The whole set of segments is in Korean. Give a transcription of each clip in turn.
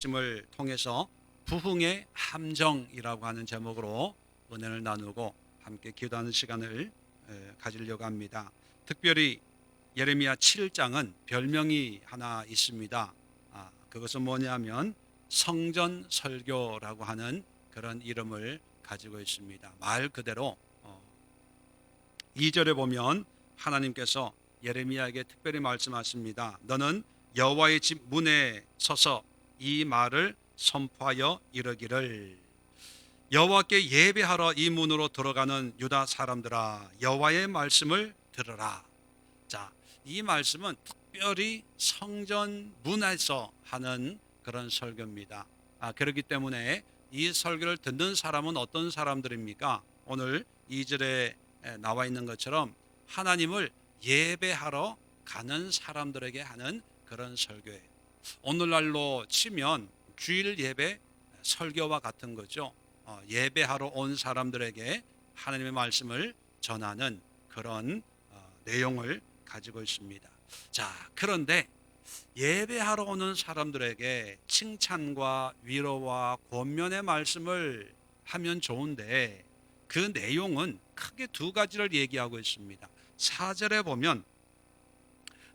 말씀을 통해서 부흥의 함정이라고 하는 제목으로 은혜를 나누고 함께 기도하는 시간을 가지려고 합니다. 특별히 예레미야 7장은 별명이 하나 있습니다. 그것은 뭐냐면 성전 설교라고 하는 그런 이름을 가지고 있습니다. 말 그대로 2절에 보면 하나님께서 예레미야에게 특별히 말씀하십니다. 너는 여호와의 집 문에 서서 이 말을 선포하여 이르기를, 여호와께 예배하러 이 문으로 들어가는 유다 사람들아, 여호와의 말씀을 들으라. 자, 이 말씀은 특별히 성전 문에서 하는 그런 설교입니다. 그렇기 때문에 이 설교를 듣는 사람은 어떤 사람들입니까? 오늘 2절에 나와 있는 것처럼 하나님을 예배하러 가는 사람들에게 하는 그런 설교예요. 오늘날로 치면 주일 예배 설교와 같은 거죠. 예배하러 온 사람들에게 하나님의 말씀을 전하는 그런 내용을 가지고 있습니다. 자, 그런데 예배하러 오는 사람들에게 칭찬과 위로와 권면의 말씀을 하면 좋은데 그 내용은 크게 두 가지를 얘기하고 있습니다. 4절에 보면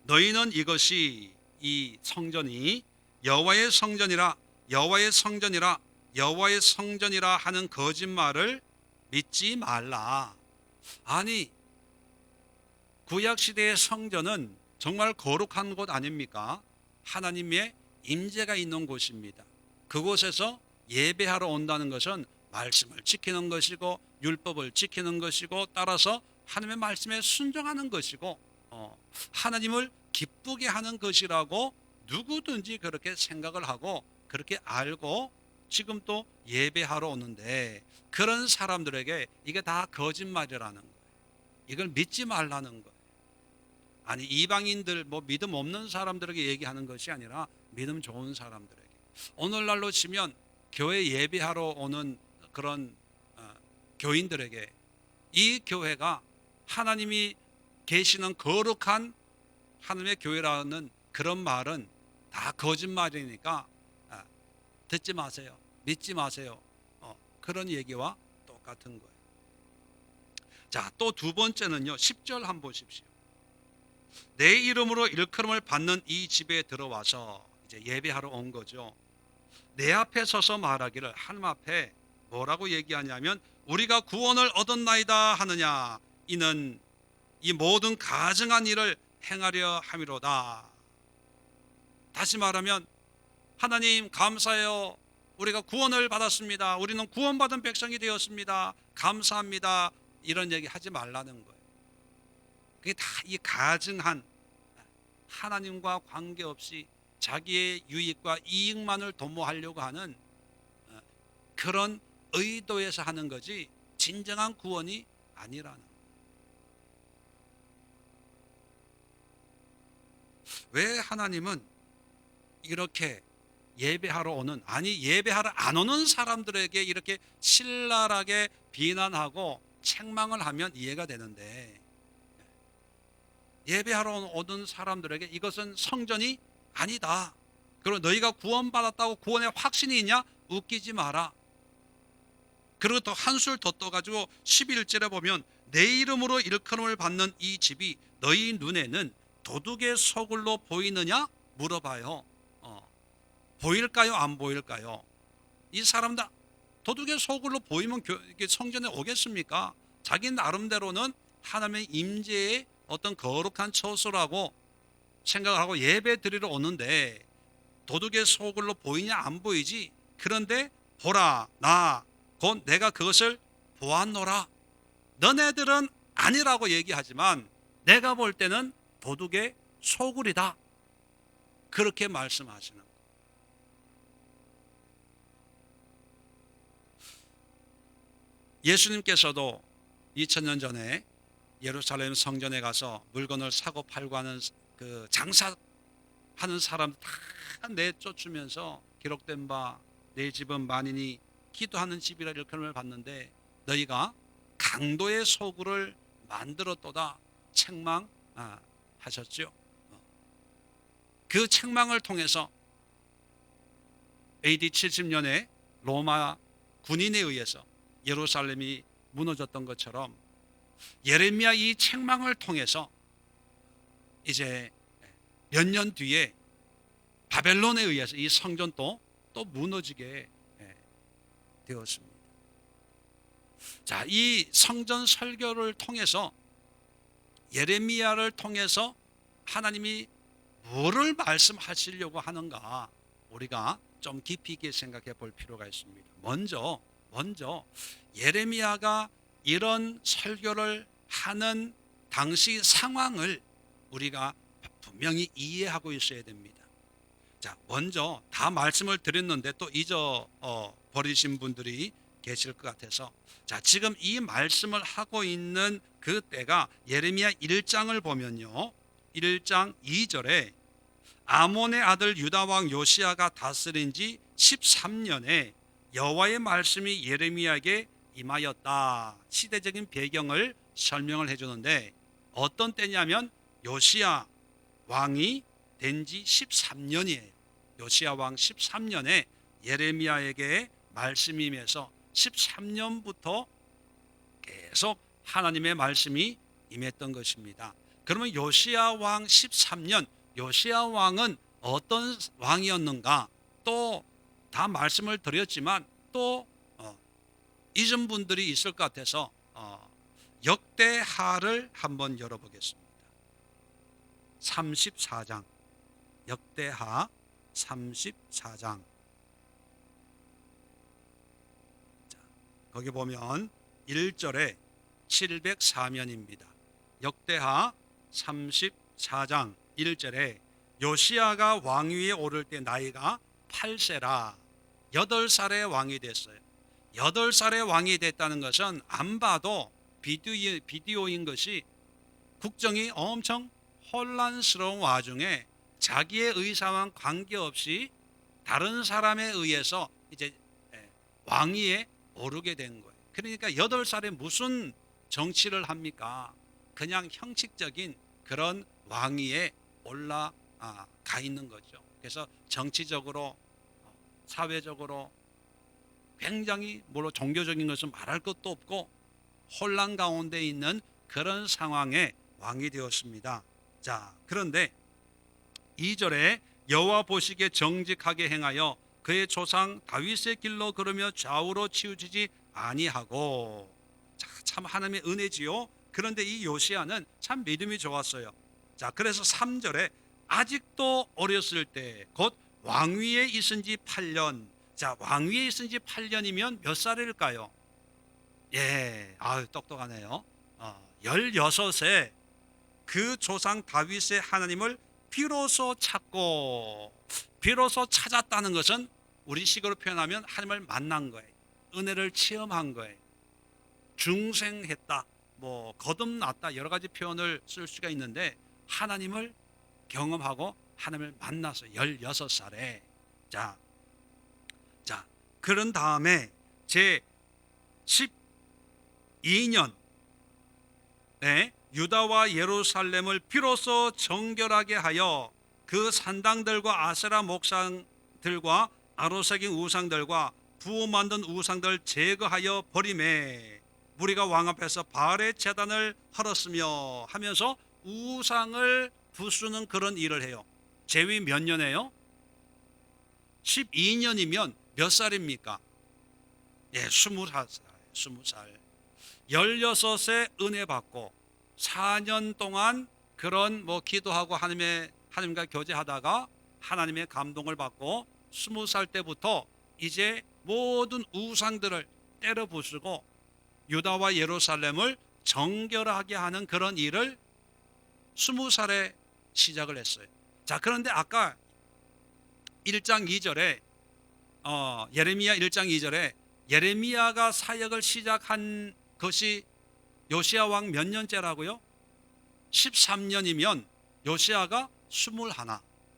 너희는 이것이, 이 성전이 여호와의 성전이라 여호와의 성전이라 여호와의 성전이라 하는 거짓말을 믿지 말라. 아니, 구약시대의 성전은 정말 거룩한 곳 아닙니까? 하나님의 임재가 있는 곳입니다. 그곳에서 예배하러 온다는 것은 말씀을 지키는 것이고 율법을 지키는 것이고 따라서 하나님의 말씀에 순종하는 것이고 하나님을 기쁘게 하는 것이라고 누구든지 그렇게 생각을 하고 그렇게 알고 지금 또 예배하러 오는데, 그런 사람들에게 이게 다 거짓말이라는 거예요. 이걸 믿지 말라는 거예요. 아니, 이방인들, 믿음 없는 사람들에게 얘기하는 것이 아니라 믿음 좋은 사람들에게, 오늘날로 치면 교회 예배하러 오는 그런 교인들에게 이 교회가 하나님이 계시는 거룩한 하나님의 교회라는 그런 말은 다 거짓말이니까 듣지 마세요, 믿지 마세요. 그런 얘기와 똑같은 거예요. 자, 또 두 번째는요, 10절 한번 보십시오. 내 이름으로 일컬음을 받는 이 집에 들어와서, 이제 예배하러 온 거죠. 내 앞에 서서 말하기를, 하나님 앞에 뭐라고 얘기하냐면 우리가 구원을 얻었나이다 하느냐, 이는 이 모든 가증한 일을 행하려 함이로다. 다시 말하면 하나님 감사해요, 우리가 구원을 받았습니다, 우리는 구원받은 백성이 되었습니다, 감사합니다, 이런 얘기 하지 말라는 거예요. 그게 다 이 가증한, 하나님과 관계없이 자기의 유익과 이익만을 도모하려고 하는 그런 의도에서 하는 거지 진정한 구원이 아니라는 거예요. 왜 하나님은 이렇게 예배하러 오는, 아니 예배하러 안 오는 사람들에게 이렇게 신랄하게 비난하고 책망을 하면 이해가 되는데, 예배하러 오는 사람들에게 이것은 성전이 아니다, 그리고 너희가 구원받았다고 구원의 확신이 있냐? 웃기지 마라. 그리고 또 한술 더 떠가지고 11절에 보면 내 이름으로 일컬음을 받는 이 집이 너희 눈에는 도둑의 소굴로 보이느냐? 물어봐요. 보일까요? 안 보일까요? 이 사람들 도둑의 소굴로 보이면 성전에 오겠습니까? 자기 나름대로는 하나님의 임재의 어떤 거룩한 처소라고 생각을 하고 예배 드리러 오는데 도둑의 소굴로 보이냐? 안 보이지. 그런데 보라, 나 곧 내가 그것을 보았노라. 너네들은 아니라고 얘기하지만 내가 볼 때는 도둑의 소굴이다, 그렇게 말씀하시는 거예요. 예수님께서도 2000년 전에 예루살렘 성전에 가서 물건을 사고 팔고 하는 그 장사하는 사람 다 내쫓으면서 기록된 바 내 집은 만인이 기도하는 집이라 일컬음을 받는데 너희가 강도의 소굴을 만들었도다 책망하셨죠. 그 책망을 통해서 AD 70년에 로마 군인에 의해서 예루살렘이 무너졌던 것처럼 예레미야 이 책망을 통해서 이제 몇 년 뒤에 바벨론에 의해서 이 성전도 또 무너지게 되었습니다. 자, 이 성전 설교를 통해서 예레미야를 통해서 하나님이 뭐를 말씀하시려고 하는가 우리가 좀 깊이 있게 생각해 볼 필요가 있습니다. 먼저 예레미야가 이런 설교를 하는 당시 상황을 우리가 분명히 이해하고 있어야 됩니다. 자, 먼저 다 말씀을 드렸는데 또 잊어 버리신 분들이 계실 것 같아서, 자, 지금 이 말씀을 하고 있는 그 때가 예레미야 1장을 보면요, 1장 2절에 아몬의 아들 유다 왕 요시야가 다스린 지 13년에 여호와의 말씀이 예레미야에게 임하였다. 시대적인 배경을 설명을 해주는데 어떤 때냐면 요시야 왕이 된 지 13년이에요. 요시야 왕 13년에 예레미야에게 말씀이 임해서 13년부터 계속 하나님의 말씀이 임했던 것입니다. 그러면 요시야 왕 13년, 요시야 왕은 어떤 왕이었는가? 또 다 말씀을 드렸지만 또 잊은 분들이 있을 것 같아서 역대하를 한번 열어보겠습니다. 34장, 역대하 34장. 자, 거기 보면 1절에 704년입니다. 역대하 34장 1절에 요시야가 왕위에 오를 때 나이가 8세라. 8살의 왕이 됐어요. 8살의 왕이 됐다는 것은 안 봐도 비디오인 것이 국정이 엄청 혼란스러운 와중에 자기의 의사와 관계없이 다른 사람에 의해서 이제 왕위에 오르게 된 거예요. 그러니까 8살에 무슨 정치를 합니까? 그냥 형식적인 그런 왕위에 올라가 있는 거죠. 그래서 정치적으로, 사회적으로 굉장히 물론 종교적인 것은 말할 것도 없고 혼란 가운데 있는 그런 상황에 왕이 되었습니다. 자, 그런데 2절에 여호와 보시기에 정직하게 행하여 그의 조상 다윗의 길로 걸으며 좌우로 치우치지 아니하고. 자, 참 하나님의 은혜지요. 그런데 이 요시야는 참 믿음이 좋았어요. 자, 그래서 3절에 아직도 어렸을 때 곧 왕위에 있은 지 8년. 자, 왕위에 있은 지 8년이면 몇 살일까요? 예, 똑똑하네요. 16세 그 조상 다윗의 하나님을 비로소 찾고, 비로소 찾았다는 것은 우리식으로 표현하면 하나님을 만난 거예요. 은혜를 체험한 거예요. 중생했다, 뭐 거듭났다, 여러 가지 표현을 쓸 수가 있는데 하나님을 경험하고 하나님을 만나서 16살에 자, 그런 다음에 제 12년에 유다와 예루살렘을 비로소 정결하게 하여 그 산당들과 아세라 목상들과 아로새긴 우상들과 부어 만든 우상들을 제거하여 버리매 무리가 왕 앞에서 바알의 제단을 헐었으며 하면서 우상을 부수는 그런 일을 해요. 제위 몇 년이에요? 12년이면 몇 살입니까? 예, 20살. 16세 은혜 받고 4년 동안 그런 기도하고 하나님과 교제하다가 하나님의 감동을 받고 20살 때부터 이제 모든 우상들을 때려 부수고 유다와 예루살렘을 정결하게 하는 그런 일을 20살에 시작을 했어요. 자, 그런데 아까 1장 2절에 예레미야 1장 2절에 예레미야가 사역을 시작한 것이 요시야 왕 몇 년째라고요? 13년이면 요시야가 21.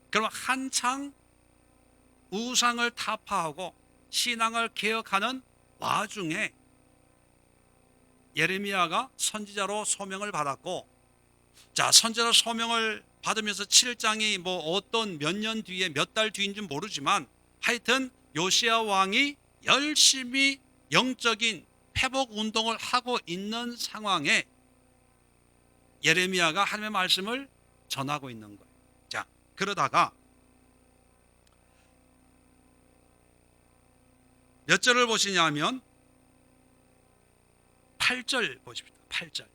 그럼 한창 우상을 타파하고 신앙을 개혁하는 와중에 예레미야가 선지자로 소명을 받았고, 자, 선지자로 소명을 받으면서 7장이 어떤 몇 년 뒤에 몇 달 뒤인지 모르지만 하여튼 요시야 왕이 열심히 영적인 회복 운동을 하고 있는 상황에 예레미야가 하나님의 말씀을 전하고 있는 거예요. 자, 그러다가 몇 절을 보시냐면 8절 보십시오. 8절.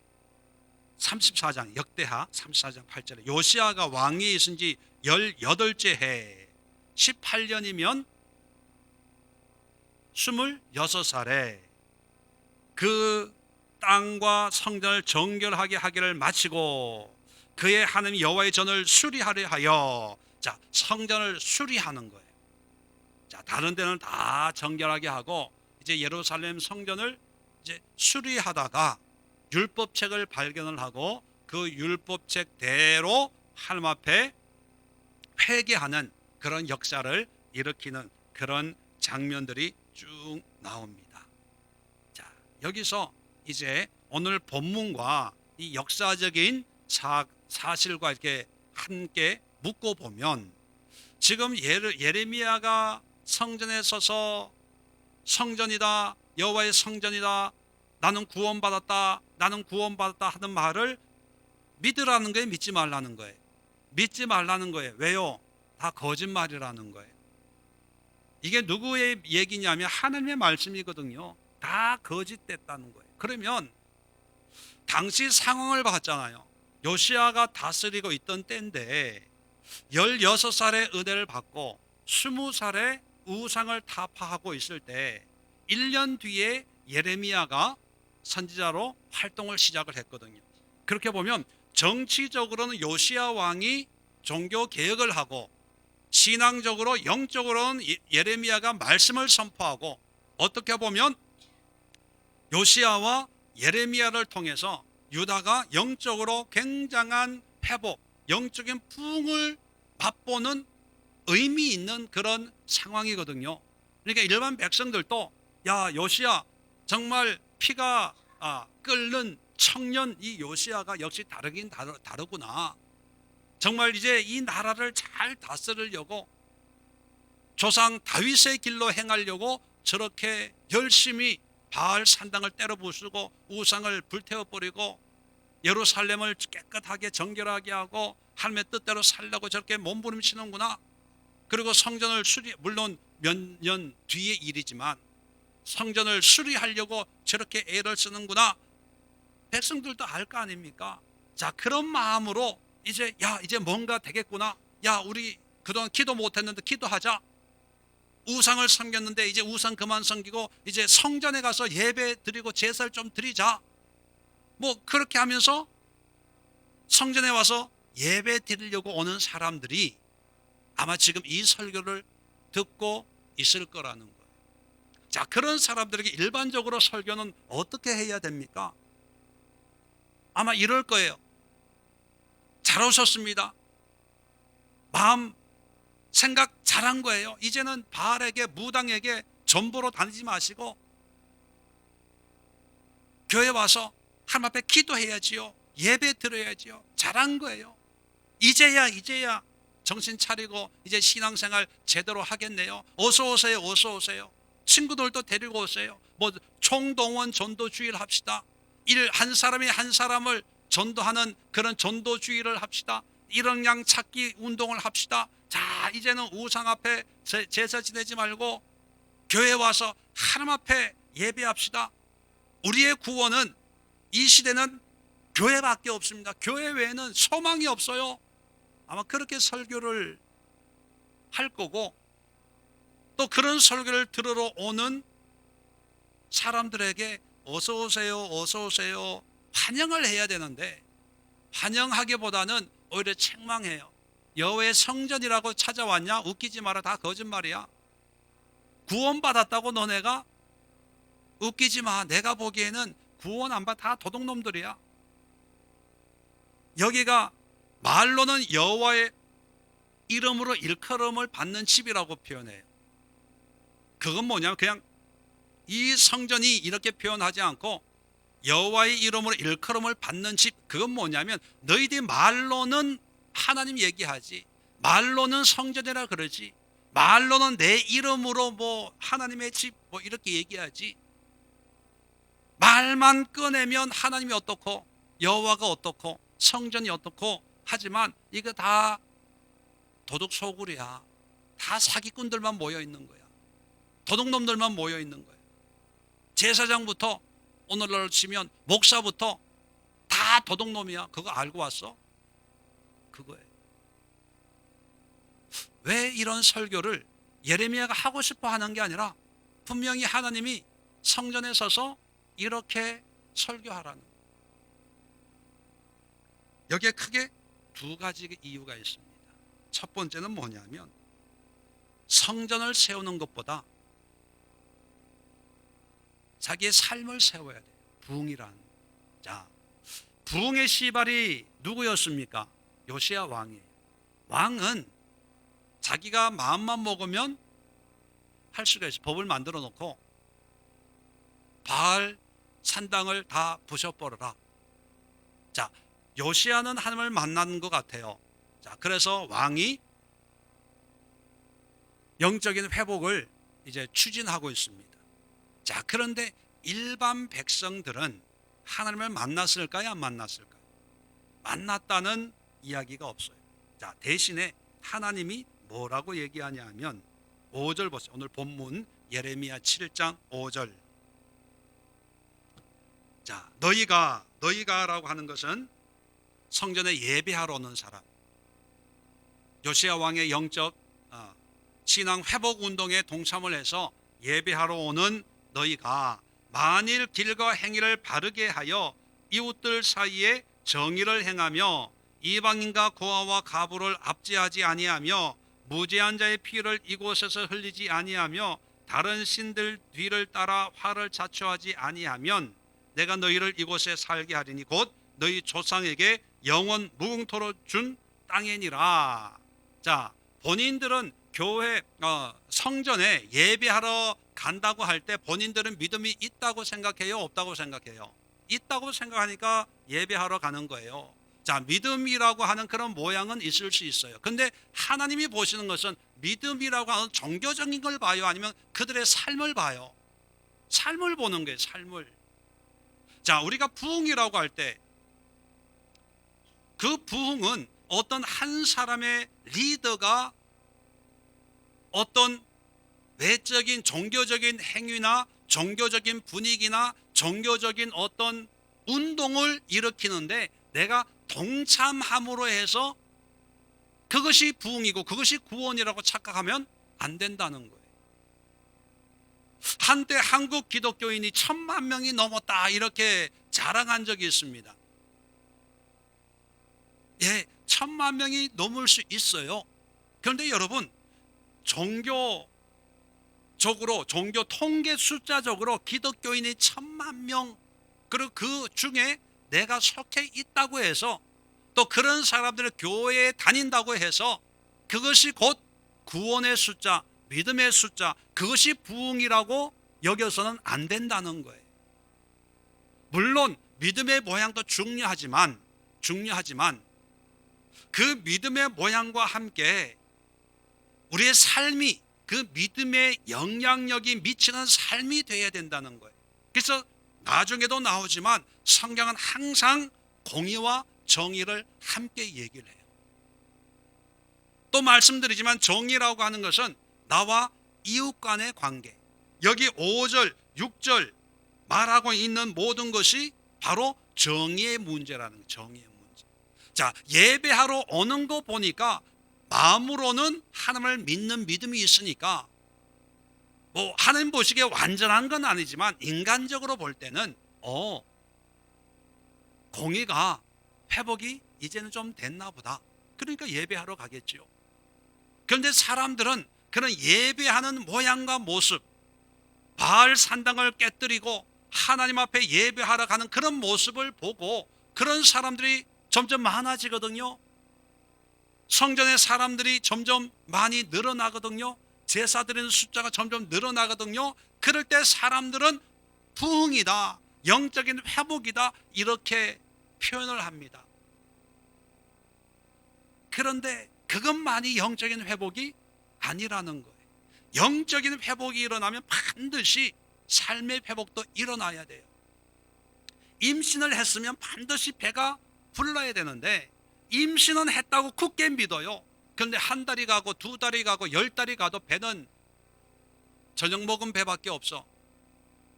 34장 역대하 34장 8절에 요시야가 왕위에 있은 지 18째 해 18년이면 26살에 그 땅과 성전을 정결하게 하기를 마치고 그의 하나님 여호와의 전을 수리하려 하여, 자, 성전을 수리하는 거예요. 자, 다른 데는 다 정결하게 하고 이제 예루살렘 성전을 이제 수리하다가 율법책을 발견을 하고 그 율법책대로 하나님 앞에 회개하는 그런 역사를 일으키는 그런 장면들이 쭉 나옵니다. 자, 여기서 이제 오늘 본문과 이 역사적인 사실과 이렇게 함께 묶고 보면, 지금 예레미야가 성전에 서서 성전이다, 여호와의 성전이다, 나는 구원받았다, 나는 구원받았다 하는 말을 믿으라는 거예요, 믿지 말라는 거예요? 믿지 말라는 거예요. 왜요? 다 거짓말이라는 거예요. 이게 누구의 얘기냐면 하나님의 말씀이거든요. 다 거짓됐다는 거예요. 그러면 당시 상황을 봤잖아요. 요시야가 다스리고 있던 때인데 16살의 은혜를 받고 20살에 우상을 타파하고 있을 때 1년 뒤에 예레미야가 선지자로 활동을 시작을 했거든요. 그렇게 보면 정치적으로는 요시야 왕이 종교 개혁을 하고 신앙적으로 영적으로는 예레미야가 말씀을 선포하고, 어떻게 보면 요시야와 예레미야를 통해서 유다가 영적으로 굉장한 회복, 영적인 부흥을 맛보는 의미 있는 그런 상황이거든요. 그러니까 일반 백성들도 야, 요시야 정말 피가 끓는 청년 이 요시야가 역시 다르긴 다르구나. 정말 이제 이 나라를 잘 다스리려고 조상 다윗의 길로 행하려고 저렇게 열심히 바알 산당을 때려 부수고 우상을 불태워버리고 예루살렘을 깨끗하게 정결하게 하고 하나님의 뜻대로 살려고 저렇게 몸부림치는구나. 그리고 성전을 물론 몇 년 뒤의 일이지만 성전을 수리하려고 저렇게 애를 쓰는구나. 백성들도 알 거 아닙니까? 자, 그런 마음으로 이제 이제 뭔가 되겠구나. 우리 그동안 기도 못했는데 기도하자. 우상을 섬겼는데 이제 우상 그만 섬기고 이제 성전에 가서 예배 드리고 제사를 좀 드리자. 뭐 그렇게 하면서 성전에 와서 예배 드리려고 오는 사람들이 아마 지금 이 설교를 듣고 있을 거라는 거예요. 자, 그런 사람들에게 일반적으로 설교는 어떻게 해야 됩니까? 아마 이럴 거예요. 잘 오셨습니다. 마음 생각 잘한 거예요. 이제는 바알에게 무당에게 전보로 다니지 마시고 교회 와서 하나님 앞에 기도해야지요. 예배 드려야지요. 잘한 거예요. 이제야 정신 차리고 이제 신앙생활 제대로 하겠네요. 어서 오세요. 어서 오세요. 친구들도 데리고 오세요. 뭐 총동원 전도주의를 합시다. 한 사람이 한 사람을 전도하는 그런 전도주의를 합시다. 일억량 찾기 운동을 합시다. 자, 이제는 우상 앞에 제사 지내지 말고 교회 와서 하나님 앞에 예배합시다. 우리의 구원은 이 시대는 교회밖에 없습니다. 교회 외에는 소망이 없어요. 아마 그렇게 설교를 할 거고, 또 그런 설교를 들으러 오는 사람들에게 어서 오세요, 어서 오세요 환영을 해야 되는데 환영하기보다는 오히려 책망해요. 여호와의 성전이라고 찾아왔냐? 웃기지 마라. 다 거짓말이야. 구원받았다고 너네가? 웃기지 마. 내가 보기에는 구원 안 받, 다 도둑놈들이야. 여기가 말로는 여호와의 이름으로 일컬음을 받는 집이라고 표현해요. 그건 뭐냐면 그냥 이 성전이 이렇게 표현하지 않고 여호와의 이름으로 일컬음을 받는 집, 그건 뭐냐면 너희들이 말로는 하나님 얘기하지, 말로는 성전이라 그러지, 말로는 내 이름으로 뭐 하나님의 집 뭐 이렇게 얘기하지, 말만 꺼내면 하나님이 어떻고 여호와가 어떻고 성전이 어떻고 하지만 이거 다 도둑 소굴이야. 다 사기꾼들만 모여 있는 거야. 도둑놈들만 모여 있는 거야. 제사장부터 오늘날 치면 목사부터 다 도둑놈이야. 그거 알고 왔어? 그거예요. 왜 이런 설교를 예레미야가 하고 싶어 하는 게 아니라 분명히 하나님이 성전에 서서 이렇게 설교하라는 거예요. 여기에 크게 두 가지 이유가 있습니다. 첫 번째는 뭐냐면 성전을 세우는 것보다 자기의 삶을 세워야 돼요. 부흥이란. 자, 부흥의 시발이 누구였습니까? 요시야 왕이에요. 왕은 자기가 마음만 먹으면 할 수가 있어요. 법을 만들어 놓고 바알 산당을 다 부셔버려라. 자, 요시야는 하나님을 만난 것 같아요. 자, 그래서 왕이 영적인 회복을 이제 추진하고 있습니다. 자, 그런데 일반 백성들은 하나님을 만났을까요? 안 만났을까요? 만났다는 이야기가 없어요. 자, 대신에 하나님이 뭐라고 얘기하냐 하면 5절 보세요. 오늘 본문 예레미야 7장 5절. 자, 너희가라고 하는 것은 성전에 예배하러 오는 사람, 요시야 왕의 영적 신앙 회복 운동에 동참을 해서 예배하러 오는 너희가 만일 길과 행위를 바르게 하여 이웃들 사이에 정의를 행하며 이방인과 고아와 가부를 압제하지 아니하며 무죄한 자의 피를 이곳에서 흘리지 아니하며 다른 신들 뒤를 따라 화를 자초하지 아니하면 내가 너희를 이곳에 살게 하리니 곧 너희 조상에게 영원 무궁토로 준 땅이니라. 자, 본인들은 교회 성전에 예배하러 간다고 할 때 본인들은 믿음이 있다고 생각해요? 없다고 생각해요? 있다고 생각하니까 예배하러 가는 거예요. 자, 믿음이라고 하는 그런 모양은 있을 수 있어요. 근데 하나님이 보시는 것은 믿음이라고 하는 종교적인 걸 봐요? 아니면 그들의 삶을 봐요? 삶을 보는 거예요. 삶을. 자, 우리가 부흥이라고 할 때 그 부흥은 어떤 한 사람의 리더가 어떤 외적인 종교적인 행위나 종교적인 분위기나 종교적인 어떤 운동을 일으키는데 내가 동참함으로 해서 그것이 부흥이고 그것이 구원이라고 착각하면 안 된다는 거예요. 한때 한국 기독교인이 1,000만 명이 넘었다 이렇게 자랑한 적이 있습니다. 예, 1,000만 명이 넘을 수 있어요. 그런데 여러분, 종교적으로 종교 통계 숫자적으로 기독교인이 1,000만 명, 그리고 그 중에 내가 속해 있다고 해서 또 그런 사람들의 교회에 다닌다고 해서 그것이 곧 구원의 숫자, 믿음의 숫자, 그것이 부흥이라고 여겨서는 안 된다는 거예요. 물론 믿음의 모양도 중요하지만 그 믿음의 모양과 함께 우리의 삶이 그 믿음의 영향력이 미치는 삶이 되어야 된다는 거예요. 그래서 나중에도 나오지만 성경은 항상 공의와 정의를 함께 얘기를 해요. 또 말씀드리지만 정의라고 하는 것은 나와 이웃 간의 관계, 여기 5절, 6절 말하고 있는 모든 것이 바로 정의의 문제라는 거예요. 정의의 문제. 자, 예배하러 오는 거 보니까 마음으로는 하나님을 믿는 믿음이 있으니까 뭐 하나님 보시기에 완전한 건 아니지만 인간적으로 볼 때는 공의가 회복이 이제는 좀 됐나 보다. 그러니까 예배하러 가겠지요. 그런데 사람들은 그런 예배하는 모양과 모습, 바알 산당을 깨뜨리고 하나님 앞에 예배하러 가는 그런 모습을 보고 그런 사람들이 점점 많아지거든요. 성전의 사람들이 점점 많이 늘어나거든요. 제사 드리는 숫자가 점점 늘어나거든요. 그럴 때 사람들은 부흥이다, 영적인 회복이다 이렇게 표현을 합니다. 그런데 그것만이 영적인 회복이 아니라는 거예요. 영적인 회복이 일어나면 반드시 삶의 회복도 일어나야 돼요. 임신을 했으면 반드시 배가 불러야 되는데 임신은 했다고 굳게 믿어요. 그런데 한 달이 가고 두 달이 가고 10달이 가도 배는 저녁 먹은 배밖에 없어.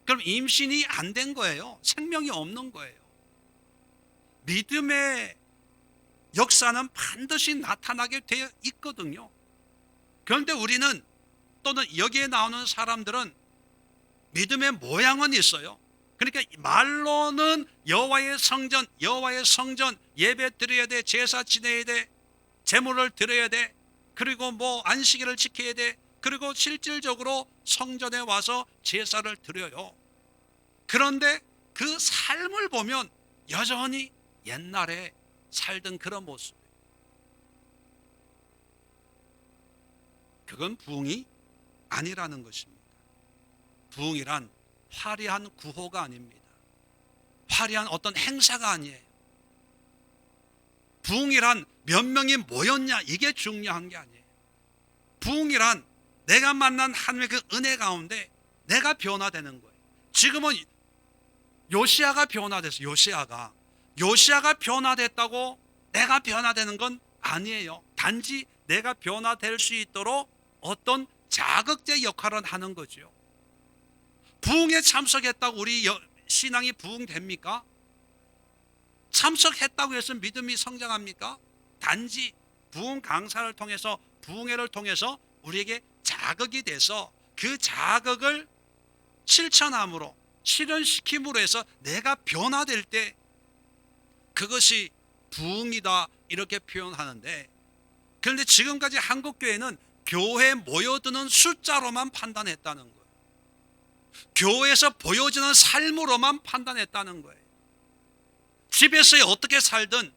그럼 임신이 안 된 거예요. 생명이 없는 거예요. 믿음의 역사는 반드시 나타나게 되어 있거든요. 그런데 우리는 또는 여기에 나오는 사람들은 믿음의 모양은 있어요. 그러니까 말로는 여호와의 성전 예배 드려야 돼, 제사 지내야 돼, 제물을 드려야 돼, 그리고 뭐 안식일을 지켜야 돼, 그리고 실질적으로 성전에 와서 제사를 드려요. 그런데 그 삶을 보면 여전히 옛날에 살던 그런 모습이에요. 그건 부흥이 아니라는 것입니다. 부흥이란 화려한 구호가 아닙니다. 화려한 어떤 행사가 아니에요. 부흥이란 몇 명이 모였냐 이게 중요한 게 아니에요. 부흥이란 내가 만난 하나님의 그 은혜 가운데 내가 변화되는 거예요. 지금은 요시아가 변화됐어요. 요시아가 변화됐다고 내가 변화되는 건 아니에요. 단지 내가 변화될 수 있도록 어떤 자극제 역할을 하는 거죠. 부흥에 참석했다고 우리 신앙이 부흥됩니까? 참석했다고 해서 믿음이 성장합니까? 단지 부흥 강사를 통해서 부흥회를 통해서 우리에게 자극이 돼서 그 자극을 실천함으로 실현시킴으로 해서 내가 변화될 때 그것이 부흥이다 이렇게 표현하는데, 그런데 지금까지 한국교회는 교회에 모여드는 숫자로만 판단했다는 거예요. 교회에서 보여지는 삶으로만 판단했다는 거예요. 집에서 어떻게 살든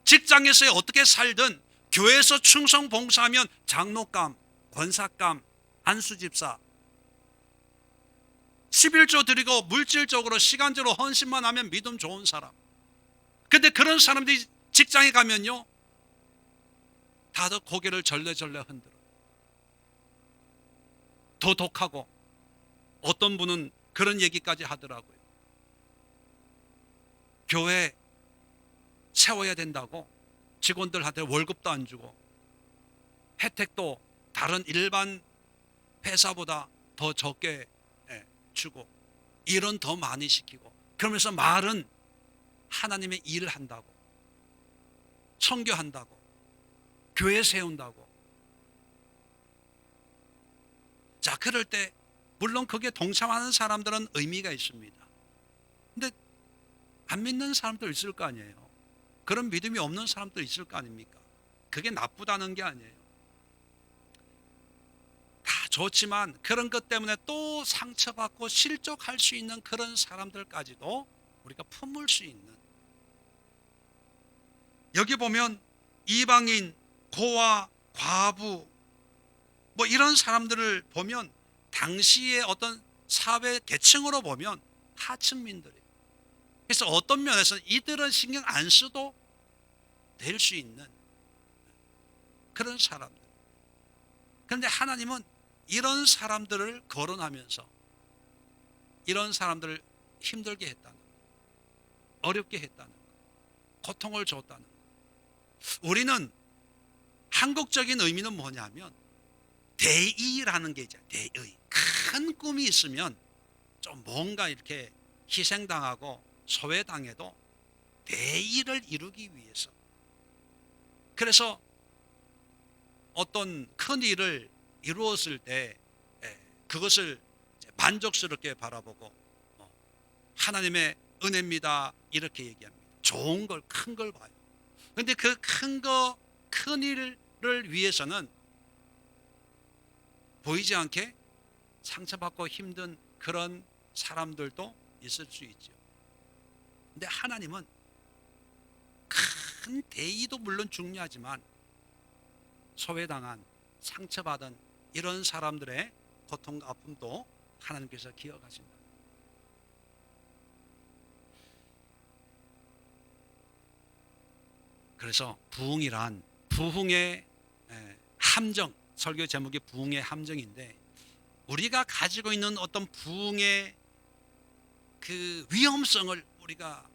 직장에서 어떻게 살든 교회에서 충성 봉사하면 장로감, 권사감, 안수집사 11조 드리고 물질적으로 시간적으로 헌신만 하면 믿음 좋은 사람. 근데 그런 사람들이 직장에 가면요 다들 고개를 절레절레 흔들어. 도덕하고 어떤 분은 그런 얘기까지 하더라고요. 교회 세워야 된다고 직원들한테 월급도 안 주고 혜택도 다른 일반 회사보다 더 적게 주고 일은 더 많이 시키고, 그러면서 말은 하나님의 일을 한다고, 선교한다고, 교회 세운다고. 자, 그럴 때 물론 그게 동참하는 사람들은 의미가 있습니다. 근데 안 믿는 사람도 있을 거 아니에요. 그런 믿음이 없는 사람도 있을 거 아닙니까? 그게 나쁘다는 게 아니에요. 다 좋지만 그런 것 때문에 또 상처받고 실족할 수 있는 그런 사람들까지도 우리가 품을 수 있는, 여기 보면 이방인, 고아, 과부 뭐 이런 사람들을 보면 당시의 어떤 사회 계층으로 보면 하층민들이에요. 그래서 어떤 면에서는 이들은 신경 안 써도 될 수 있는 그런 사람들. 그런데 하나님은 이런 사람들을 거론하면서 이런 사람들을 힘들게 했다는 거예요. 어렵게 했다는 거예요. 고통을 줬다는 거예요. 우리는 한국적인 의미는 뭐냐면 대의라는 게 있잖아요. 대의. 큰 꿈이 있으면 좀 뭔가 이렇게 희생당하고 소외당해도 대의를 이루기 위해서, 그래서 어떤 큰 일을 이루었을 때 그것을 만족스럽게 바라보고 하나님의 은혜입니다 이렇게 얘기합니다. 좋은 걸, 큰 걸 봐요. 그런데 그 큰 거, 큰 일을 위해서는 보이지 않게 상처받고 힘든 그런 사람들도 있을 수 있죠. 근데 하나님은 큰 대의도 물론 중요하지만 소외당한, 상처받은 이런 사람들의 고통과 아픔도 하나님께서 기억하신다. 그래서 부흥이란 부흥의 함정, 설교 제목이 부흥의 함정인데, 우리가 가지고 있는 어떤 부흥의 그 위험성을 우리가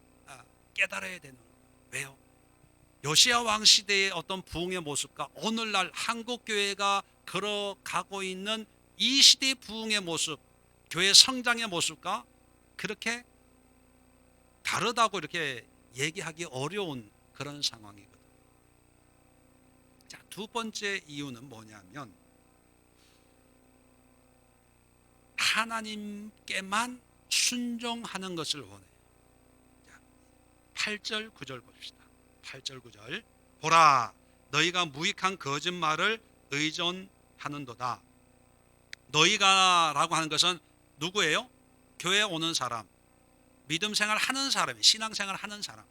깨달아야 되는 거예요. 왜요? 요시야 왕 시대의 어떤 부흥의 모습과 오늘날 한국 교회가 걸어가고 있는 이 시대의 부흥의 모습, 교회 성장의 모습과 그렇게 다르다고 이렇게 얘기하기 어려운 그런 상황이거든요. 자, 두 번째 이유는 뭐냐면 하나님께만 순종하는 것을 원해요. 자, 8절 9절 봅시다. 8절 9절. 보라, 너희가 무익한 거짓말을 의존하는도다. 너희가 라고 하는 것은 누구예요? 교회에 오는 사람, 믿음 생활 하는 사람이, 신앙 생활 하는 사람.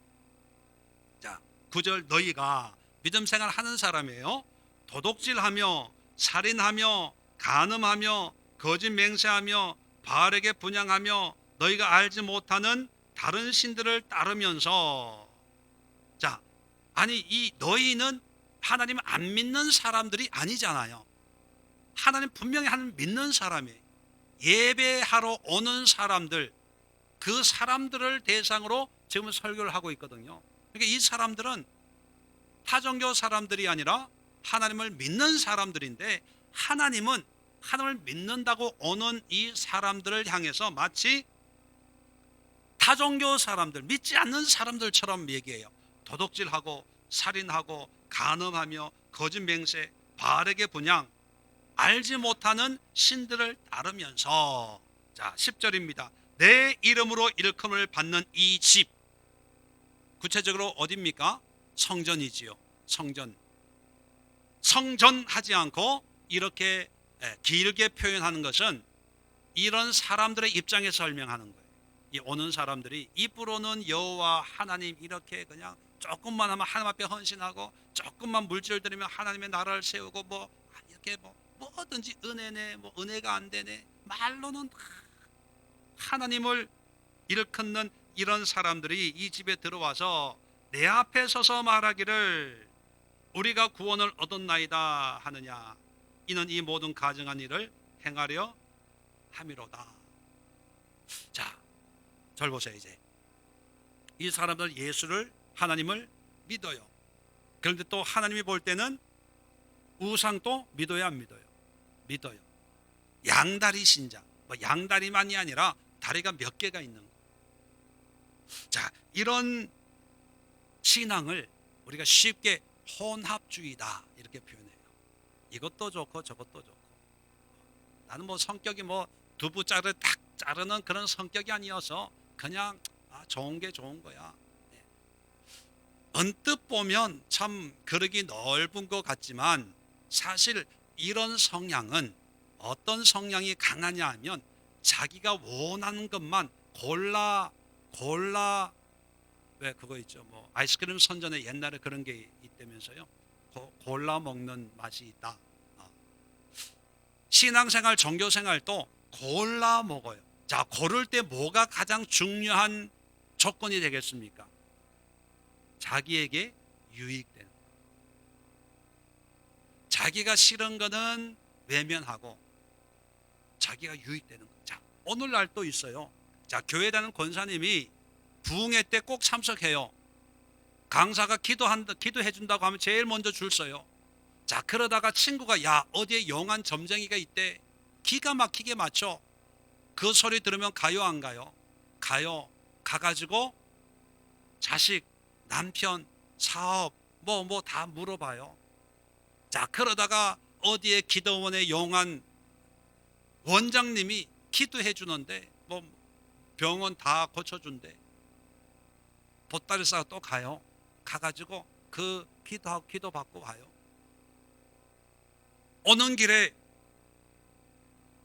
자, 9절 너희가 믿음 생활 하는 사람이에요. 도둑질하며 살인하며 간음하며 거짓 맹세하며 바알에게 분향하며 너희가 알지 못하는 다른 신들을 따르면서. 자, 아니 이 너희는 하나님 안 믿는 사람들이 아니잖아요. 하나님 분명히 하나님 믿는 사람이에요. 예배하러 오는 사람들, 그 사람들을 대상으로 지금 설교를 하고 있거든요. 그러니까 이 사람들은 타종교 사람들이 아니라 하나님을 믿는 사람들인데, 하나님은 하나님을 믿는다고 오는 이 사람들을 향해서 마치 타종교 사람들, 믿지 않는 사람들처럼 얘기해요. 도둑질하고 살인하고 간음하며 거짓 맹세, 바알에게 분향, 알지 못하는 신들을 따르면서. 자, 10절입니다. 내 이름으로 일컬음을 받는 이 집, 구체적으로 어디입니까? 성전이지요. 성전. 성전하지 않고 이렇게 길게 표현하는 것은 이런 사람들의 입장에서 설명하는 거예요. 이 오는 사람들이 입으로는 여호와 하나님 이렇게 그냥 조금만 하면 하나님 앞에 헌신하고, 조금만 물질 드리면 하나님의 나라를 세우고, 뭐 이렇게 뭐든지 은혜네, 뭐 은혜가 안 되네, 말로는 하나님을 일컫는 이런 사람들이 이 집에 들어와서 내 앞에 서서 말하기를 우리가 구원을 얻었나이다 하느냐, 이는 이 모든 가증한 일을 행하려 함이로다. 자, 절 보세요. 이제 이 사람들 예수를, 하나님을 믿어요. 그런데 또 하나님이 볼 때는 우상도 믿어야 안 믿어요? 믿어요. 양다리 신장, 뭐 양다리만이 아니라 다리가 몇 개가 있는 거예요. 자, 이런 신앙을 우리가 쉽게 혼합주의다 이렇게 표현해요. 이것도 좋고 저것도 좋고. 나는 뭐 성격이 뭐 두부 딱 자르는 그런 성격이 아니어서 그냥 좋은 게 좋은 거야. 네. 언뜻 보면 참 그러기 넓은 것 같지만, 사실 이런 성향은 어떤 성향이 강하냐 하면 자기가 원하는 것만 골라 왜 그거 있죠, 뭐 아이스크림 선전에 옛날에 그런 게 있다면서요. 골라 먹는 맛이 있다. 신앙생활, 종교생활도 골라 먹어요. 자, 고를 때 뭐가 가장 중요한 조건이 되겠습니까? 자기에게 유익되는 거. 자기가 싫은 거는 외면하고 자기가 유익되는 거. 자, 오늘날 또 있어요. 자, 교회 다니는 권사님이 부흥회 때 꼭 참석해요. 강사가 기도해 준다고 하면 제일 먼저 줄 서요. 자, 그러다가 친구가 야 어디에 용한 점쟁이가 있대, 기가 막히게 맞춰. 그 소리 들으면 가요 안 가요? 가요. 가가지고 자식, 남편, 사업 뭐 다 물어봐요. 자, 그러다가 어디에 기도원에 용한 원장님이 기도해 주는데 뭐 병원 다 고쳐준대. 보따리 싸고 또 가요. 가가지고 그 기도하고 기도 받고 와요. 오는 길에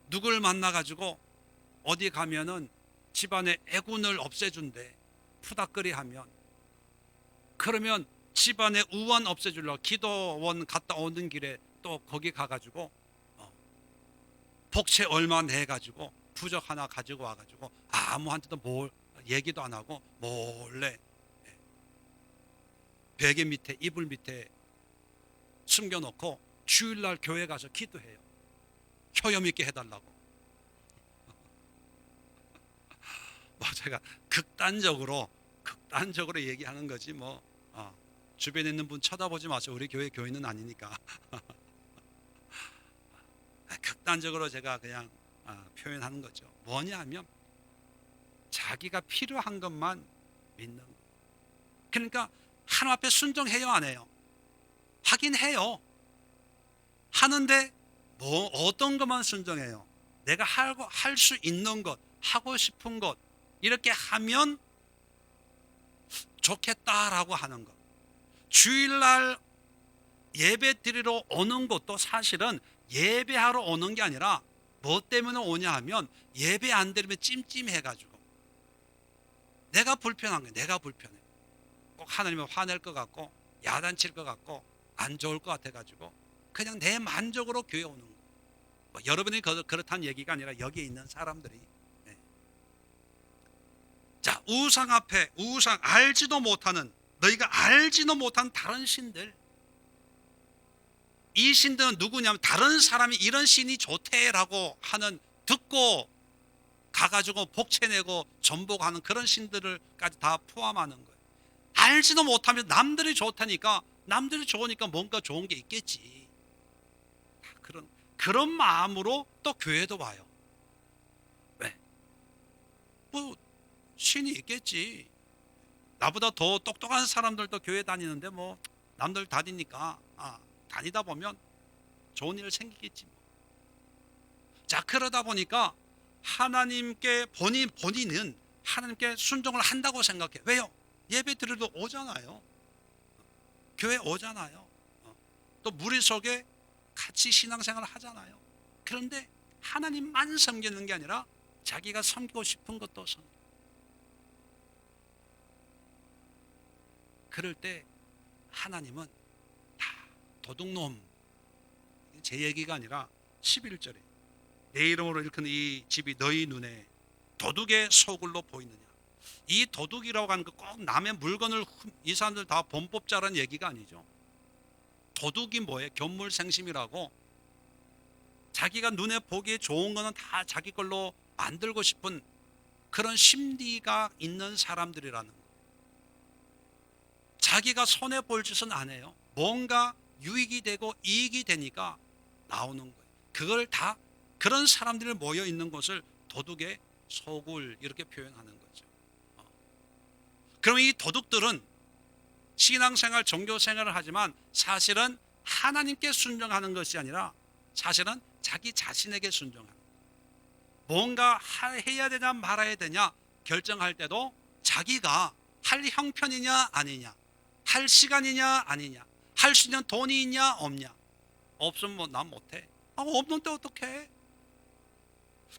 누굴 만나가지고 어디 가면은 집안에 애군을 없애준대. 푸닥거리 하면. 그러면 집안에 우환 없애주려고 기도원 갔다 오는 길에 또 거기 가가지고 복채 얼마 내가지고 부적 하나 가지고 와가지고 아무한테도 뭘 얘기도 안 하고 몰래 베개 밑에, 이불 밑에 숨겨놓고 주일날 교회 가서 기도해요. 효염 있게 해달라고. 뭐 제가 극단적으로 얘기하는 거지 뭐 주변에 있는 분 쳐다보지 마세요. 우리 교회 교인은 아니니까. 극단적으로 제가 그냥 표현하는 거죠. 뭐냐 하면 자기가 필요한 것만 믿는 거예요. 그러니까 하나님 앞에 순종해요, 안 해요? 하긴 해요. 하는데 뭐 어떤 것만 순종해요? 내가 할 수 있는 것, 하고 싶은 것 이렇게 하면 좋겠다라고 하는 것. 주일날 예배 드리러 오는 것도 사실은 예배하러 오는 게 아니라 뭐 때문에 오냐 하면 예배 안 드리면 찜찜해가지고 내가 불편한 거예요. 내가 불편해. 꼭 하나님은 화낼 것 같고 야단칠 것 같고 안 좋을 것 같아가지고 그냥 내 만족으로 교회 오는 거예요. 뭐 여러분이 그렇다는 얘기가 아니라 여기에 있는 사람들이. 자, 우상 앞에 알지도 못하는, 너희가 알지도 못한 다른 신들, 이 신들은 누구냐면 다른 사람이 이런 신이 좋대라고 하는, 듣고 가가지고 복채내고 전복하는 그런 신들을까지 다 포함하는 거예요. 알지도 못하면 남들이 좋다니까, 남들이 좋으니까 뭔가 좋은 게 있겠지. 그런 마음으로 또 교회도 와요. 왜? 뭐 신이 있겠지. 나보다 더 똑똑한 사람들도 교회 다니는데 뭐 남들 다니니까 다니다 보면 좋은 일 생기겠지. 자, 그러다 보니까 하나님께 본인은 하나님께 순종을 한다고 생각해. 왜요? 예배 드리러 오잖아요. 교회 오잖아요. 또 무리 속에 같이 신앙생활을 하잖아요. 그런데 하나님만 섬기는 게 아니라 자기가 섬기고 싶은 것도 섬기고. 그럴 때 하나님은 다 도둑놈, 제 얘기가 아니라 11절에 내 이름으로 일컫는 이 집이 너희 눈에 도둑의 소굴로 보이느냐. 이 도둑이라고 하는 거 꼭 남의 물건을, 이 사람들 다 범법자라는 얘기가 아니죠. 도둑이 뭐예요? 견물생심이라고 자기가 눈에 보기에 좋은 거는 다 자기 걸로 만들고 싶은 그런 심리가 있는 사람들이라는 거예요. 자기가 손해볼 짓은 안 해요. 뭔가 유익이 되고 이익이 되니까 나오는 거예요. 그걸 다, 그런 사람들이 모여 있는 곳을 도둑의 소굴 이렇게 표현하는 거죠. 그럼 이 도둑들은 신앙생활, 종교생활을 하지만 사실은 하나님께 순종하는 것이 아니라 사실은 자기 자신에게 순종하는 거예요. 뭔가 해야 되냐 말아야 되냐 결정할 때도 자기가 할 형편이냐 아니냐, 할 시간이냐 아니냐, 할 수 있는 돈이 있냐 없냐. 없으면 뭐 난 못해. 없는데 어떡해?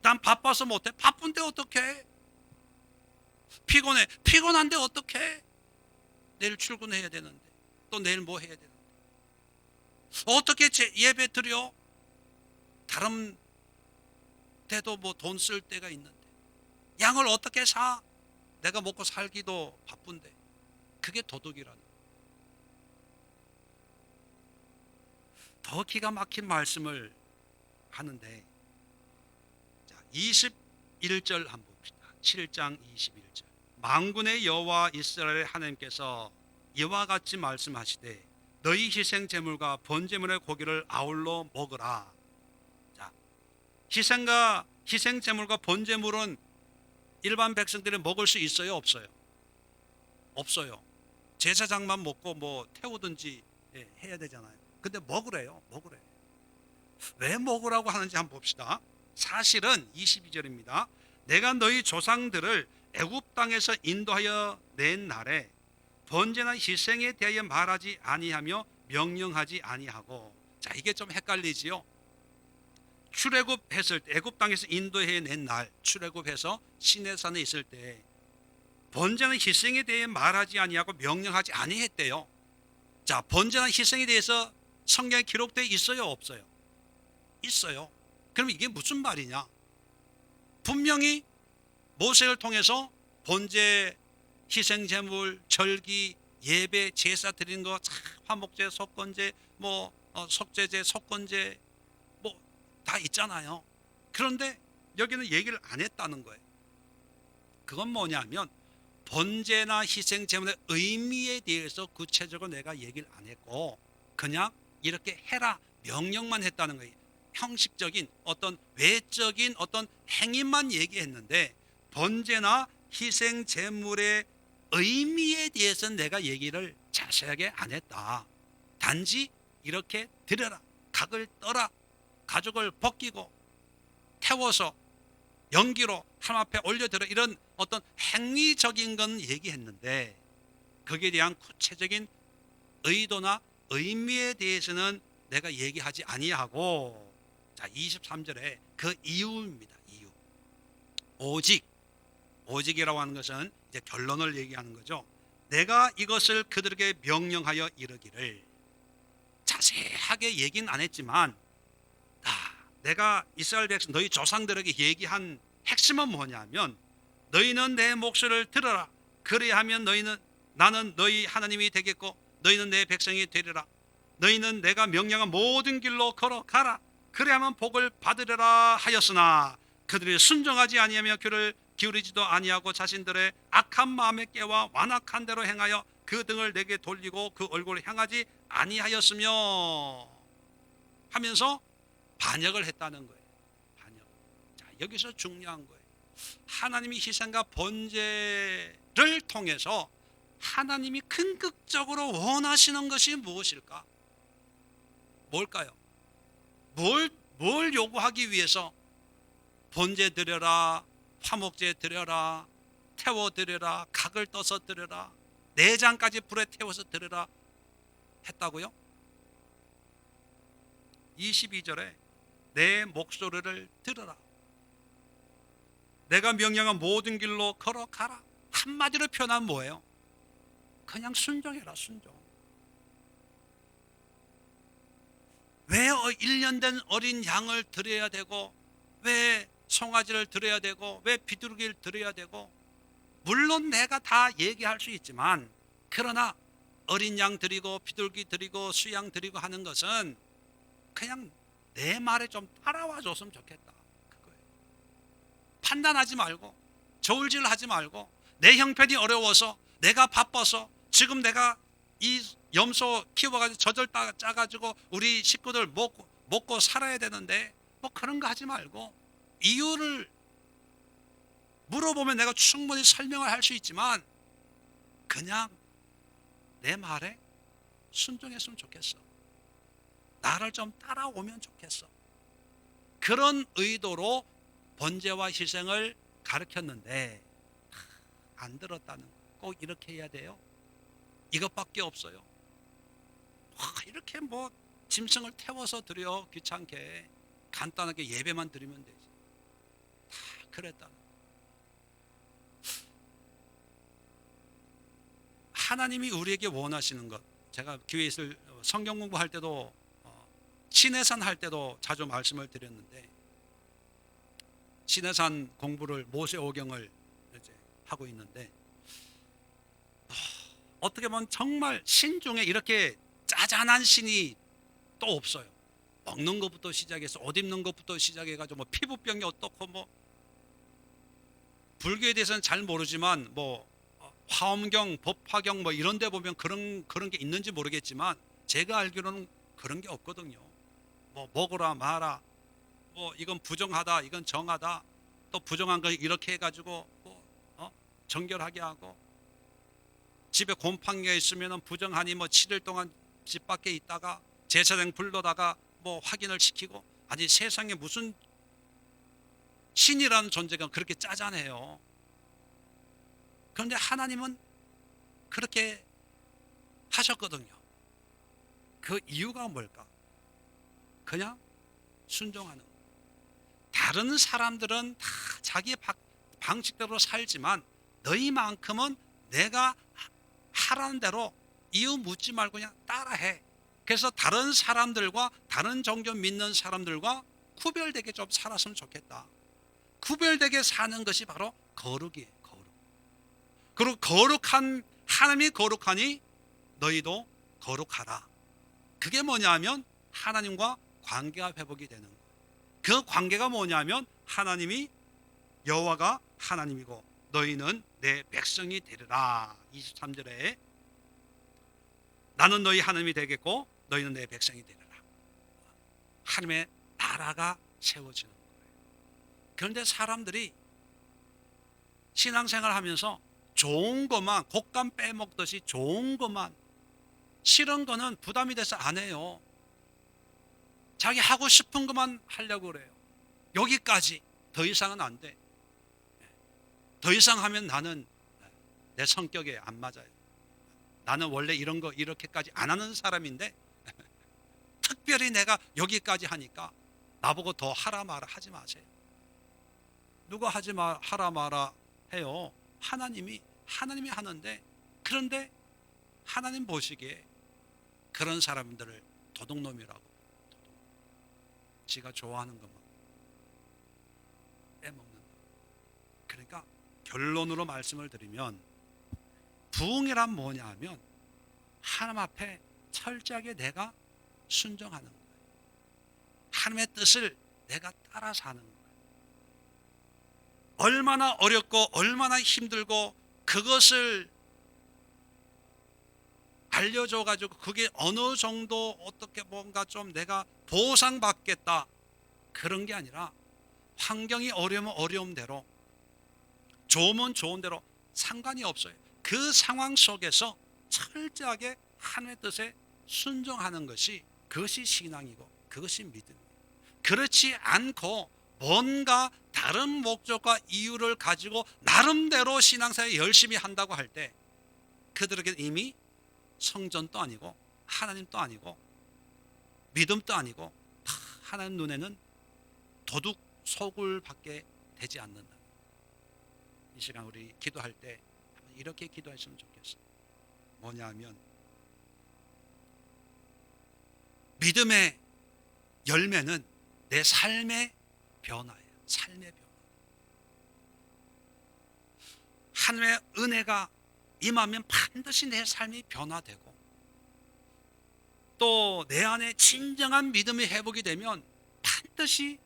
난 바빠서 못해. 바쁜데 어떡해? 피곤해. 피곤한데 어떡해? 내일 출근해야 되는데, 또 내일 뭐 해야 되는데, 어떻게 예배 드려? 다른 데도 뭐 돈 쓸 때가 있는데 양을 어떻게 사? 내가 먹고 살기도 바쁜데. 그게 도둑이라는. 더 기가 막힌 말씀을 하는데, 자, 21절 한번 봅시다. 7장 21절. 만군의 여호와 이스라엘의 하나님께서 이와 같이 말씀하시되 너희 희생 제물과 번제물의 고기를 아울러 먹으라. 자, 희생 제물과 번제물은 일반 백성들이 먹을 수 있어요, 없어요? 없어요. 제사장만 먹고 뭐 태우든지 해야 되잖아요. 근데 먹으래요. 왜 먹으라고 하는지 한번 봅시다. 사실은 22절입니다. 내가 너희 조상들을 애굽 땅에서 인도하여 낸 날에 번제나 희생에 대하여 말하지 아니하며 명령하지 아니하고. 자, 이게 좀 헷갈리지요. 출애굽했을 때, 애굽 땅에서 인도해 낸 날, 출애굽해서 시내산에 있을 때 번제나 희생에 대해 말하지 아니하고 명령하지 아니했대요. 자, 번제나 희생에 대해서 성경에 기록되어 있어요, 없어요? 있어요. 그럼 이게 무슨 말이냐? 분명히 모세를 통해서 번제, 희생제물, 절기, 예배, 제사 드리는 거, 화목제, 속건제, 뭐 속죄제, 속건제 뭐 다 있잖아요. 그런데 여기는 얘기를 안 했다는 거예요. 그건 뭐냐면 번제나 희생 제물의 의미에 대해서 구체적으로 내가 얘기를 안 했고 그냥 이렇게 해라 명령만 했다는 거예요. 형식적인 어떤 외적인 어떤 행위만 얘기했는데 번제나 희생 제물의 의미에 대해서는 내가 얘기를 자세하게 안 했다. 단지 이렇게 드려라, 각을 떠라, 가죽을 벗기고 태워서 연기로 하나님 앞에 올려드려, 이런 어떤 행위적인 건 얘기했는데 거기에 대한 구체적인 의도나 의미에 대해서는 내가 얘기하지 아니하고, 자 23절에 그 이유입니다. 이유. 오직이라고 하는 것은 이제 결론을 얘기하는 거죠. 내가 이것을 그들에게 명령하여 이르기를, 자세하게 얘기는 안 했지만 내가 이스라엘 백성 너희 조상들에게 얘기한 핵심은 뭐냐면 너희는 내 목소리를 들어라. 그래야하면 나는 너희 하나님이 되겠고 너희는 내 백성이 되리라. 너희는 내가 명령한 모든 길로 걸어가라. 그래야만 복을 받으리라 하였으나 그들이 순종하지 아니하며 귀를 기울이지도 아니하고 자신들의 악한 마음에 깨와 완악한 대로 행하여 그 등을 내게 돌리고 그 얼굴을 향하지 아니하였으며 하면서 반역을 했다는 거예요. 반역. 자, 여기서 중요한 거예요. 하나님이 희생과 번제를 통해서 하나님이 궁극적으로 원하시는 것이 무엇일까? 뭘까요? 뭘 요구하기 위해서 번제 드려라, 화목제 드려라, 태워 드려라, 각을 떠서 드려라, 내장까지 불에 태워서 드려라 했다고요? 22절에 내 목소리를 들어라. 내가 명령한 모든 길로 걸어가라. 한마디로 표현하면 뭐예요? 그냥 순종해라, 순종. 왜 1년 된 어린 양을 드려야 되고, 왜 송아지를 드려야 되고, 왜 비둘기를 드려야 되고, 물론 내가 다 얘기할 수 있지만, 그러나 어린 양 드리고 비둘기 드리고 수양 드리고 하는 것은 그냥 내 말에 좀 따라와 줬으면 좋겠다, 그거예요. 판단하지 말고 저울질하지 말고, 내 형편이 어려워서, 내가 바빠서, 지금 내가 이 염소 키워가지고 젖을 짜가지고 우리 식구들 먹고 살아야 되는데 뭐 그런 거 하지 말고, 이유를 물어보면 내가 충분히 설명을 할 수 있지만 그냥 내 말에 순종했으면 좋겠어. 나를 좀 따라오면 좋겠어. 그런 의도로 번제와 희생을 가르쳤는데 안 들었다는 거. 꼭 이렇게 해야 돼요? 이것밖에 없어요. 이렇게 뭐 짐승을 태워서 드려, 귀찮게 간단하게 예배만 드리면 되지. 다 그랬다는 거. 하나님이 우리에게 원하시는 것, 제가 교회에 있을 성경 공부할 때도 시내산 할 때도 자주 말씀을 드렸는데, 시내산 공부를 모세오경을 이제 하고 있는데, 어떻게 보면 정말 신 중에 이렇게 짜잔한 신이 또 없어요. 먹는 것부터 시작해서 옷 입는 것부터 시작해가지고 뭐 피부병이 어떻고, 뭐 불교에 대해서는 잘 모르지만 뭐 화엄경, 법화경 뭐 이런 데 보면 그런 게 있는지 모르겠지만 제가 알기로는 그런 게 없거든요. 뭐 먹으라 마라, 뭐 이건 부정하다, 이건 정하다, 또 부정한 거 이렇게 해가지고 뭐 정결하게 하고, 집에 곰팡이가 있으면 부정하니 뭐 7일 동안 집 밖에 있다가 제사장 불러다가 뭐 확인을 시키고. 아니, 세상에 무슨 신이라는 존재가 그렇게 짜잔해요. 그런데 하나님은 그렇게 하셨거든요. 그 이유가 뭘까? 그냥 순종하는 거. 다른 사람들은 다 자기 방식대로 살지만 너희만큼은 내가 하라는 대로 이유 묻지 말고 그냥 따라해. 그래서 다른 사람들과, 다른 종교 믿는 사람들과 구별되게 좀 살았으면 좋겠다. 구별되게 사는 것이 바로 거룩이에요. 거룩. 그리고 거룩한 하나님이 거룩하니 너희도 거룩하라. 그게 뭐냐면 하나님과 관계가 회복이 되는 거예요. 그 관계가 뭐냐면 하나님이 여호와가 하나님이고 너희는 내 백성이 되리라. 23절에 나는 너희 하나님이 되겠고 너희는 내 백성이 되리라. 하나님의 나라가 세워지는 거예요. 그런데 사람들이 신앙생활 하면서 좋은 것만 곶감 빼먹듯이 좋은 것만, 싫은 거는 부담이 돼서 안 해요. 자기 하고 싶은 것만 하려고 그래요. 여기까지, 더 이상은 안 돼. 더 이상 하면 나는 내 성격에 안 맞아요. 나는 원래 이런 거 이렇게까지 안 하는 사람인데 특별히 내가 여기까지 하니까 나보고 더 하라 마라 하지 마세요. 누가 하라 마라 해요? 하나님이 하는데, 그런데 하나님 보시기에 그런 사람들을 도둑놈이라고, 지가 좋아하는 것만 빼먹는다. 그러니까 결론으로 말씀을 드리면 부흥이란 뭐냐 하면 하나님 앞에 철저하게 내가 순종하는 거예요. 하나님의 뜻을 내가 따라 사는 거예요. 얼마나 어렵고 얼마나 힘들고 그것을 알려줘가지고 그게 어느 정도 어떻게 뭔가 좀 내가 보상받겠다 그런 게 아니라 환경이 어려우면 어려움대로, 좋으면 좋은 대로 상관이 없어요. 그 상황 속에서 철저하게 하나님의 뜻에 순종하는 것이, 그것이 신앙이고 그것이 믿음이에요. 그렇지 않고 뭔가 다른 목적과 이유를 가지고 나름대로 신앙생활 열심히 한다고 할 때 그들에게 이미 성전도 아니고 하나님도 아니고 믿음도 아니고 다 하나님 눈에는 도둑 소굴밖에 되지 않는다. 이 시간 우리 기도할 때 이렇게 기도했으면 좋겠어요. 뭐냐면 믿음의 열매는 내 삶의 변화예요. 삶의 변화. 하나님의 은혜가 임하면 반드시 내 삶이 변화되고, 또 내 안에 진정한 믿음이 회복이 되면 반드시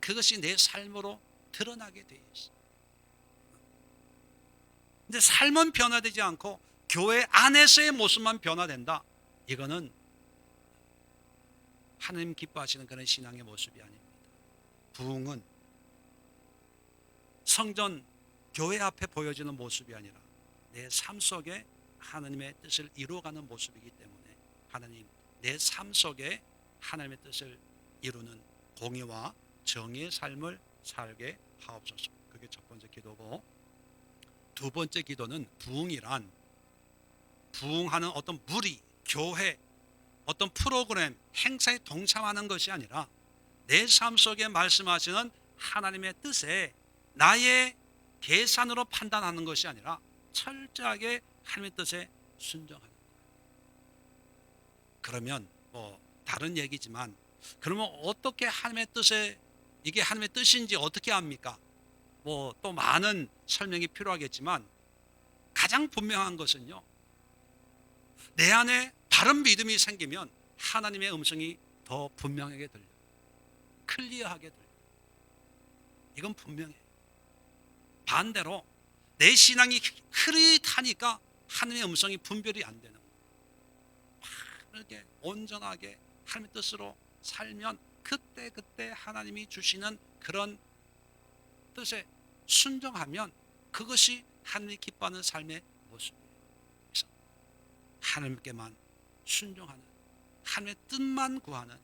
그것이 내 삶으로 드러나게 되어 있어요. 근데 삶은 변화되지 않고 교회 안에서의 모습만 변화된다. 이거는 하나님 기뻐하시는 그런 신앙의 모습이 아닙니다. 부흥은 성전 교회 앞에 보여지는 모습이 아니라 내 삶 속에 하나님의 뜻을 이루어가는 모습이기 때문에 하나님, 내 삶 속에 하나님의 뜻을 이루는 공의와 정의의 삶을 살게 하옵소서. 그게 첫 번째 기도고, 두 번째 기도는 부흥이란 부흥하는 어떤 무리, 교회, 어떤 프로그램, 행사에 동참하는 것이 아니라 내 삶 속에 말씀하시는 하나님의 뜻에 나의 계산으로 판단하는 것이 아니라 철저하게 하나님의 뜻에 순종하는 거예요. 그러면 뭐 다른 얘기지만, 그러면 어떻게 하나님의 뜻에, 이게 하나님의 뜻인지 어떻게 압니까? 뭐 또 많은 설명이 필요하겠지만 가장 분명한 것은요, 내 안에 바른 믿음이 생기면 하나님의 음성이 더 분명하게 들려요. 클리어하게 들려요. 이건 분명해요. 반대로 내 신앙이 흐릿하니까 하나님의 음성이 분별이 안 되는 거예요. 이렇게 온전하게 하나님의 뜻으로 살면 그때 하나님이 주시는 그런 뜻에 순종하면 그것이 하나님이 기뻐하는 삶의 모습이에요. 그래서 하나님께만 순종하는, 하나님의 뜻만 구하는,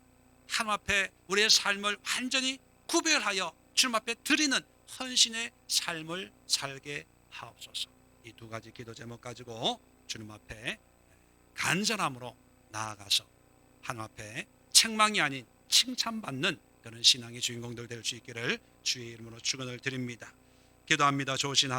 하나님 앞에 우리의 삶을 완전히 구별하여 주님 앞에 드리는 헌신의 삶을 살게 하옵소서. 이 두 가지 기도 제목 가지고 주님 앞에 간절함으로 나아가서 하나님 앞에 책망이 아닌 칭찬받는 그런 신앙의 주인공들 될 수 있기를 주의 이름으로 축원을 드립니다. 기도합니다. 좋으신 하나님,